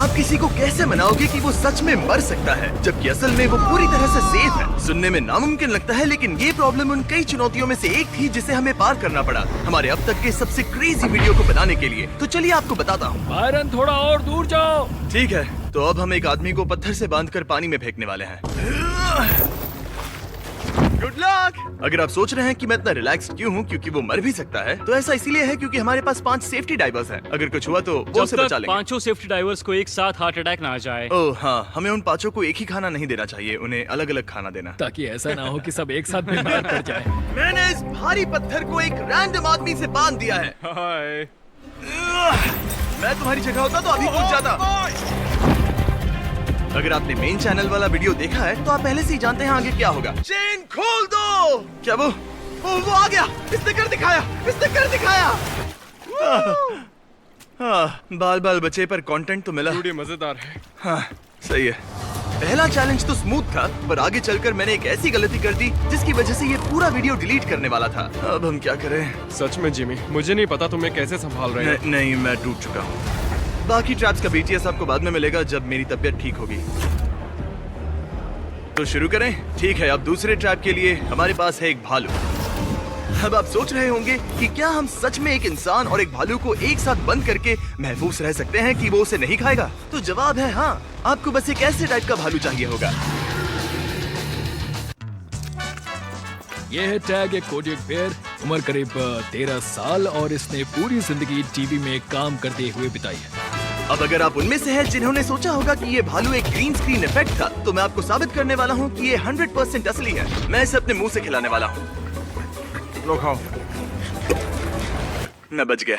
आप किसी को कैसे मनाओगे कि वो सच में मर सकता है, जबकि असल में वो पूरी तरह से सेफ है। सुनने में नामुमकिन लगता है, लेकिन ये प्रॉब्लम उन कई चुनौतियों में से एक थी जिसे हमें पार करना पड़ा हमारे अब तक के सबसे क्रेजी वीडियो को बनाने के लिए। तो चलिए आपको बताता हूँ। बायरन थोड़ा और दूर जाओ। ठीक है, तो अब हम एक आदमी को पत्थर से बांधकर पानी में फेंकने वाले हैं। Good luck. अगर आप सोच रहे हैं कि मैं इतना रिलैक्स्ड क्यों हूँ क्योंकि वो मर भी सकता है, तो ऐसा इसीलिए है क्योंकि हमारे पास 5 सेफ्टी डाइवर्स हैं। अगर कुछ हुआ तो वो उसे बचा लेंगे। 5 सेफ्टी डाइवर्स को एक साथ हार्ट अटैक ना आ जाए। ओह हाँ, हमें उन 5 को एक ही खाना नहीं देना चाहिए, उन्हें अलग अलग खाना देना, ताकि ऐसा ना हो कि सब एक साथ बीमार पड़ जाए। मैंने इस भारी पत्थर को एक रैंडम आदमी से बांध दिया है। हाय। मैं तुम्हारी जगह होता तो अभी कूद जाता। अगर आपने मेन चैनल वाला वीडियो देखा है तो आप पहले से ही जानते हैं आगे क्या होगा। चेन खोल दो। क्या वो आ गया। इसने कर दिखाया। बाल बाल बचे पर कंटेंट तो मिला। वीडियो मजेदार है। हाँ सही है। पहला चैलेंज तो स्मूथ था, पर आगे चलकर मैंने एक ऐसी गलती कर दी जिसकी वजह से ये पूरा वीडियो डिलीट करने वाला था। अब हम क्या करें? सच में जिमी, मुझे नहीं पता तुम्हें कैसे संभाल रहे हो। नहीं, मैं टूट चुका हूँ। बाकी ट्रैप्स का बीटीएस आपको बाद में मिलेगा जब मेरी तबीयत ठीक होगी। तो शुरू करें? ठीक है, अब दूसरे ट्रैप के लिए हमारे पास है एक भालू। अब आप सोच रहे होंगे कि क्या हम सच में एक इंसान और एक भालू को एक साथ बंद करके महफूज रह सकते हैं कि वो उसे नहीं खाएगा? तो जवाब है हाँ। आपको बस एक ऐसे टाइप का भालू चाहिए होगा। ये है टैग, एक कोडियक बेयर, उम्र करीब 13 साल और इसने पूरी जिंदगी टीवी में काम करते हुए बिताई है। अब अगर आप उनमें से हैं जिन्होंने सोचा होगा कि ये भालू एक ग्रीन स्क्रीन इफेक्ट था, तो मैं आपको साबित करने वाला हूँ कि ये 100% असली है। मैं इसे अपने मुंह से खिलाने वाला हूँ। लो खाओ। मैं बच गया।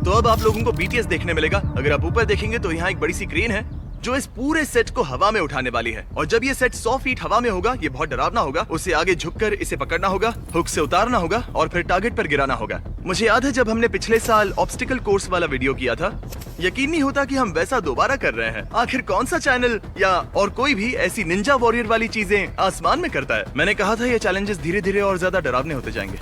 तो अब आप लोगों को बीटीएस देखने मिलेगा। अगर आप ऊपर देखेंगे तो यहाँ एक बड़ी सी क्रेन है जो इस पूरे सेट को हवा में उठाने वाली है, और जब ये सेट 100 फीट हवा में होगा, ये बहुत डरावना होगा। उसे आगे झुककर इसे पकड़ना होगा, हुक से उतारना होगा और फिर टारगेट पर गिराना होगा। मुझे याद है जब हमने पिछले साल ऑब्स्टिकल कोर्स वाला वीडियो किया था, यकीन नहीं होता कि हम वैसा दोबारा कर रहे हैं। आखिर कौन सा चैनल या और कोई भी ऐसी निंजा वॉरियर वाली चीजें आसमान में करता है? मैंने कहा था ये चैलेंजेस धीरे धीरे और ज्यादा डरावने होते जाएंगे।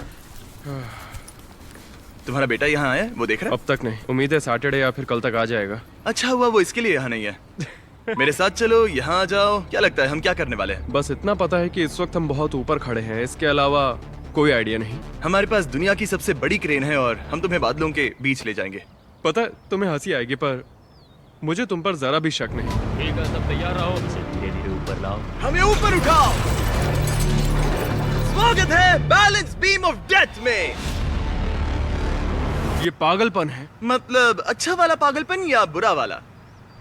तुम्हारा बेटा यहाँ आया? वो देख रहा है? अब तक नहीं, उम्मीद है सैटरडे या फिर कल तक आ जाएगा। अच्छा हुआ वो इसके लिए यहाँ नहीं है। मेरे साथ चलो, यहाँ आ जाओ। क्या लगता है हम क्या करने वाले हैं? बस इतना पता है कि इस वक्त हम बहुत ऊपर खड़े हैं, इसके अलावा कोई आइडिया नहीं। हमारे पास दुनिया की सबसे बड़ी क्रेन है और हम तुम्हें बादलों के बीच ले जाएंगे। पता है तुम्हें हंसी आएगी, पर मुझे तुम पर जरा भी शक नहीं। ठीक है, सब तैयार रहो। इसे धीरे धीरे ऊपर लाओ। हमें ऊपर उठाओ। स्वागत है बैलेंस बीम ऑफ डेथ में। ये पागलपन है। मतलब अच्छा वाला पागलपन या बुरा वाला?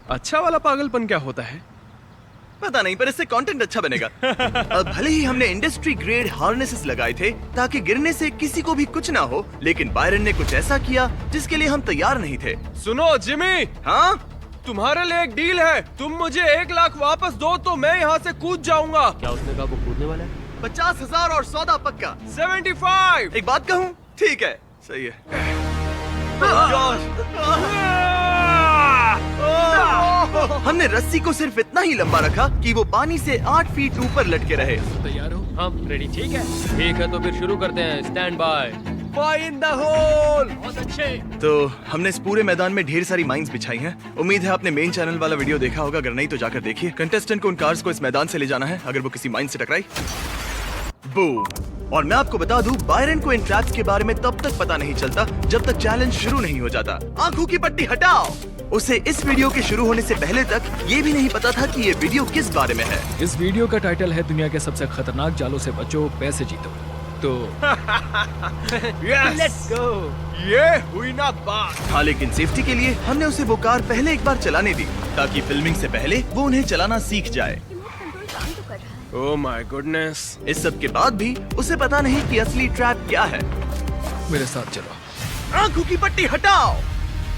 अच्छा वाला पागलपन क्या होता है? पता नहीं, पर इससे कंटेंट अच्छा बनेगा। अब भले ही हमने इंडस्ट्री ग्रेड हार्नेसेस लगाए थे ताकि गिरने से किसी को भी कुछ ना हो, लेकिन बायरन ने कुछ ऐसा किया जिसके लिए हम तैयार नहीं थे। सुनो जिमी, हाँ तुम्हारे लिए एक डील है। तुम मुझे 1 लाख वापस दो तो मैं यहाँ से कूद जाऊंगा। क्या उसने कहा वो कूदने वाला है? 50,000 और सौदा पक्का। 75। एक बात कहूँ? ठीक है, सही है। हमने रस्सी को सिर्फ इतना ही लंबा रखा कि वो पानी से 8 फीट ऊपर लटके रहे। तैयार हो? हाँ रेडी। ठीक है, तो फिर शुरू करते हैं। Stand by. Fire in the hole. बहुत अच्छे। तो हमने इस पूरे मैदान में ढेर सारी माइंस बिछाई हैं। उम्मीद है आपने मेन चैनल वाला वीडियो देखा होगा, अगर नहीं तो जाकर देखिए। कंटेस्टेंट को उन कार्स को इस मैदान से ले जाना है अगर वो किसी माइन से टकराई। बूम। और मैं आपको बता दूं, बायरन को इन ट्रैप्स के बारे में तब तक पता नहीं चलता जब तक चैलेंज शुरू नहीं हो जाता। आंखों की पट्टी हटाओ। उसे इस वीडियो के शुरू होने से पहले तक ये भी नहीं पता था कि ये वीडियो किस बारे में है। इस वीडियो का टाइटल है दुनिया के सबसे खतरनाक जालों से बचो, पैसे जीतो। तो लेट्स गो। ये हुई ना बात। हाँ, लेकिन सेफ्टी के लिए हमने उसे वो कार पहले एक बार चलाने दी ताकि फिल्मिंग से पहले वो उन्हें चलाना सीख जाए। Oh my goodness. इस सब के बाद भी उसे पता नहीं कि असली ट्रैप क्या है। मेरे साथ चलो। आंखों की पट्टी हटाओ।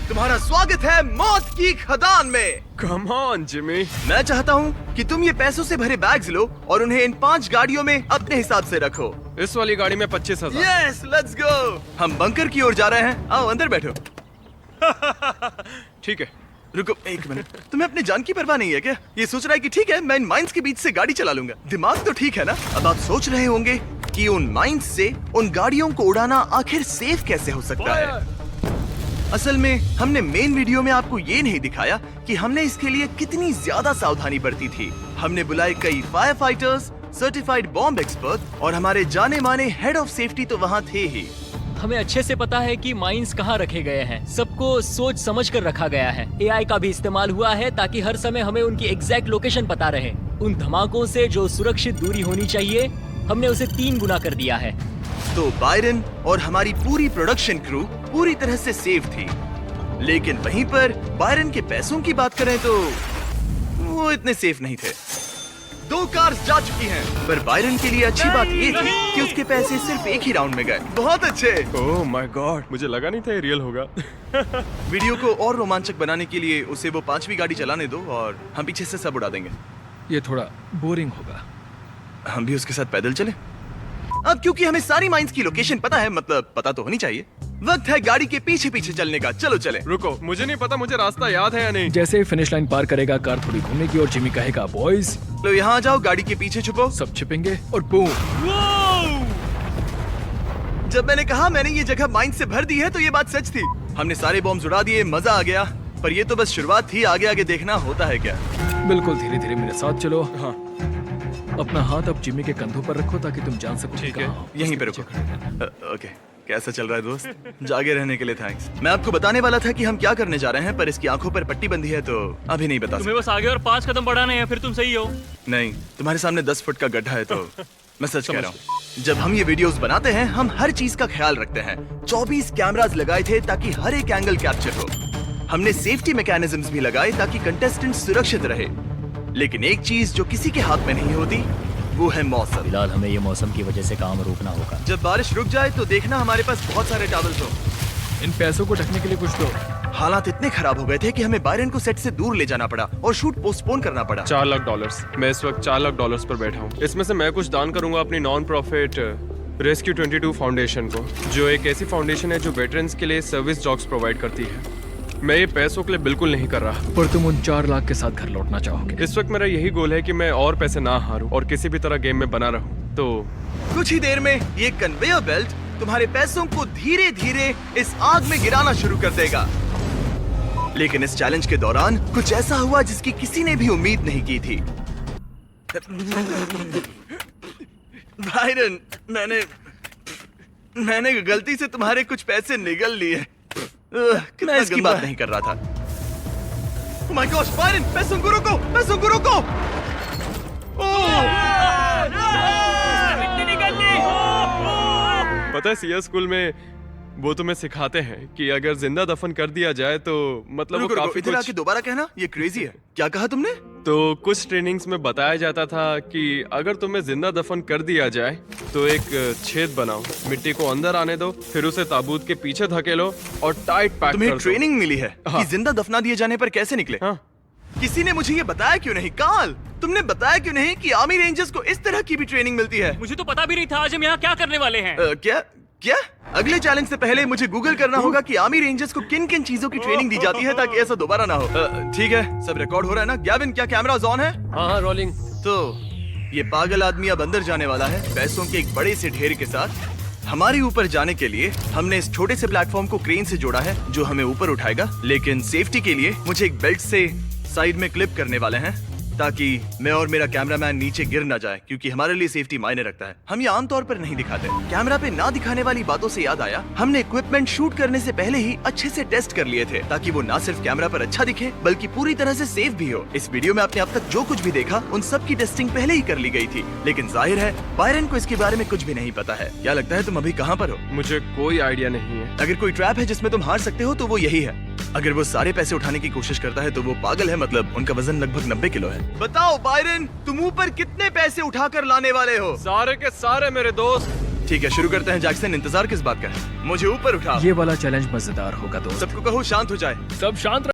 तुम्हारा स्वागत है मौत की खदान में। Come on Jimmy. मैं चाहता हूँ कि तुम ये पैसों से भरे बैग्स लो और उन्हें इन 5 गाड़ियों में अपने हिसाब से रखो। इस वाली गाड़ी में 25,000। Yes, let's go. हम बंकर की ओर जा रहे हैं। आओ अंदर बैठो। ठीक है। रुको एक मिनट, तुम्हें अपनी जान की परवाह नहीं है क्या? ये सोच रहा है कि ठीक है मैं इन माइंस के बीच से गाड़ी चला लूंगा। दिमाग तो ठीक है ना? अब आप सोच रहे होंगे कि उन माइंस से उन गाड़ियों को उड़ाना आखिर सेफ कैसे हो सकता है। असल में हमने मेन वीडियो में आपको ये नहीं दिखाया कि हमने इसके लिए कितनी ज्यादा सावधानी बरती थी। हमने बुलाए कई fire fighters, certified bomb expert और हमारे जाने माने हेड ऑफ सेफ्टी तो वहाँ थे ही। हमें अच्छे से पता है कि माइंस कहाँ रखे गए हैं। सबको सोच समझ कर रखा गया है। एआई का भी इस्तेमाल हुआ है ताकि हर समय हमें उनकी एग्जैक्ट लोकेशन पता रहे। उन धमाकों से जो सुरक्षित दूरी होनी चाहिए, हमने उसे 3 गुना कर दिया है। तो बायरन और हमारी पूरी प्रोडक्शन क्रू पूरी तरह से सेफ थी। लेकिन वहीं पर बायरन के पैसों की बात करें तो वो इतने सेफ नहीं थे। 2 कार्स जा चुकी हैं, पर बायरन के लिए अच्छी बात ये थी कि उसके पैसे सिर्फ एक ही राउंड में गए। बहुत अच्छे। ओह माय गॉड, मुझे लगा नहीं था ये रियल होगा। वीडियो को और रोमांचक बनाने के लिए उसे वो 5वीं गाड़ी चलाने दो और हम पीछे से सब उड़ा देंगे। ये थोड़ा बोरिंग होगा। हम भी उसके साथ पैदल चले। अब क्योंकि हमें सारी माइंस की लोकेशन पता है, मतलब पता तो होनी चाहिए, वक्त है गाड़ी के पीछे पीछे चलने का। चलो चले। रुको, मुझे नहीं पता मुझे रास्ता याद है या नहीं। जैसे ही फिनिश लाइन पार करेगा, कार थोड़ी घूमेगी और जिमी कहेगा बॉयज। लो यहाँ आ जाओ, गाड़ी के पीछे छुपो। सब छिपेंगे और बूम। जब मैंने कहा मैंने ये जगह माइंस से भर दी है तो ये बात सच थी। हमने सारे बॉम्ब उड़ा दिए, मजा आ गया। पर ये तो बस शुरुआत थी, आगे आगे देखना होता है क्या। बिल्कुल धीरे धीरे मेरे साथ चलो। हाँ, अपना हाथ अब जिमी के कंधों पर रखो ताकि तुम जान सको। ठीक है। कहाँ हो। यहीं पे रुको। ओके, कैसा चल रहा है दोस्त? जागे रहने के लिए थैंक्स। मैं आपको बताने वाला था कि हम क्या करने जा रहे हैं, पर इसकी आंखों पर पट्टी बंधी है तो अभी नहीं बता तुम्हें बस आगे और 5 कदम बढ़ाने हैं, फिर तुम सही हो। नहीं, तुम्हारे सामने 10 फुट का गड्ढा है तो मैं सच कह रहा हूँ। जब हम ये वीडियोस बनाते हैं, हम हर चीज का ख्याल रखते हैं। 24 कैमरास लगाए थे ताकि हर एक एंगल कैप्चर हो। हमने सेफ्टी मैकेनिज्म्स भी लगाए ताकि कंटेस्टेंट सुरक्षित रहे। लेकिन एक चीज जो किसी के हाथ में नहीं होती, वो है मौसम। फिलहाल हमें ये मौसम की वजह से काम रोकना होगा। जब बारिश रुक जाए तो देखना हमारे पास बहुत सारे टॉवल्स हो। इन पैसों को ढकने के लिए कुछ दो। हालात इतने खराब हो गए थे कि हमें बायरन को सेट से दूर ले जाना पड़ा और शूट पोस्टपोन करना पड़ा। $4 लाख। मैं इस वक्त $4 लाख पर बैठा हूँ। इसमें से मैं कुछ दान करूंगा अपनी नॉन प्रॉफिट रेस्क्यू 22 फाउंडेशन को, जो एक ऐसी फाउंडेशन है जो वेटरन्स के लिए सर्विस डॉग्स प्रोवाइड करती है। मैं ये पैसों के लिए बिल्कुल नहीं कर रहा। पर तुम उन 4 लाख के साथ घर लौटना चाहोगे। इस वक्त मेरा यही गोल है कि मैं और पैसे ना हारूं और किसी भी तरह गेम में बना रहूं। तो कुछ ही देर में ये कन्वेयर बेल्ट तुम्हारे पैसों को धीरे धीरे इस आग में गिराना शुरू कर देगा। लेकिन इस चैलेंज के दौरान कुछ ऐसा हुआ जिसकी किसी ने भी उम्मीद नहीं की थी। बायरन, मैंने गलती से तुम्हारे कुछ पैसे निगल लिए। मैं इसकी बात नहीं कर रहा था। Oh my gosh, बायरन, पैसों को रोको, पैसों को रोको। पता है सीएस स्कूल में वो तुम्हें सिखाते हैं कि अगर जिंदा दफन कर दिया जाए तो मतलब वो रुको, रुको, काफी इधर आके कुछ। दोबारा कहना, ये क्रेजी है। क्या कहा तुमने? तो कुछ ट्रेनिंग्स में बताया जाता था कि अगर तुम्हें जिंदा दफन कर दिया जाए तो एक छेद बनाओ, मिट्टी को अंदर आने दो, फिर उसे ताबूत के पीछे धकेलो और टाइट पैक तुम्हें कर दो। ट्रेनिंग मिली है हाँ। कि जिंदा दफना दिए जाने पर कैसे निकले? हाँ। किसी ने मुझे ये बताया क्यों नहीं? काल, तुमने बताया क्यों नहीं कि आर्मी रेंजर्स को इस तरह की भी ट्रेनिंग मिलती है? मुझे तो पता भी नहीं था आज हम यहाँ क्या करने वाले हैं। क्या क्या? अगले चैलेंज से पहले मुझे गूगल करना होगा कि आर्मी रेंजर्स को किन किन चीजों की ट्रेनिंग दी जाती है ताकि ऐसा दोबारा ना हो। ठीक है, सब रिकॉर्ड हो रहा है ना? गैविन, क्या कैमरास ऑन है? हाँ, रोलिंग। तो ये पागल आदमी अब अंदर जाने वाला है पैसों के एक बड़े से ढेर के साथ। हमारे ऊपर जाने के लिए हमने इस छोटे से प्लेटफॉर्म को क्रेन से जोड़ा है जो हमें ऊपर उठाएगा। लेकिन सेफ्टी के लिए मुझे एक बेल्ट से साइड में क्लिप करने वाले हैं ताकि मैं और मेरा कैमरामैन नीचे गिर ना जाए, क्योंकि हमारे लिए सेफ्टी मायने रखता है। हम ये आमतौर पर नहीं दिखाते। कैमरा पे ना दिखाने वाली बातों से याद आया, हमने इक्विपमेंट शूट करने से पहले ही अच्छे से टेस्ट कर लिए थे ताकि वो ना सिर्फ कैमरा पर अच्छा दिखे बल्कि पूरी तरह से सेफ भी हो। इस वीडियो में आपने अब तक जो कुछ भी देखा उन सब की टेस्टिंग पहले ही कर ली गई थी। लेकिन जाहिर है बायरन को इसके बारे में कुछ भी नहीं पता है। क्या लगता है तुम अभी कहाँ पर हो? मुझे कोई आइडिया नहीं है। अगर कोई ट्रैप है जिसमें तुम हार सकते हो तो वो यही है। अगर वो सारे पैसे उठाने की कोशिश करता है तो वो पागल है, मतलब उनका वजन लगभग 90 किलो है। बताओ बायरन, तुम ऊपर कितने पैसे उठाकर लाने वाले हो? सारे के सारे मेरे दोस्त। ठीक है, शुरू करते हैं। जैक्सन, इंतजार किस बात का है? मुझे ऊपर उठा। ये वाला चैलेंज मजेदार होगा दोस्त। सबको कहो शांत हो जाए। सब शांत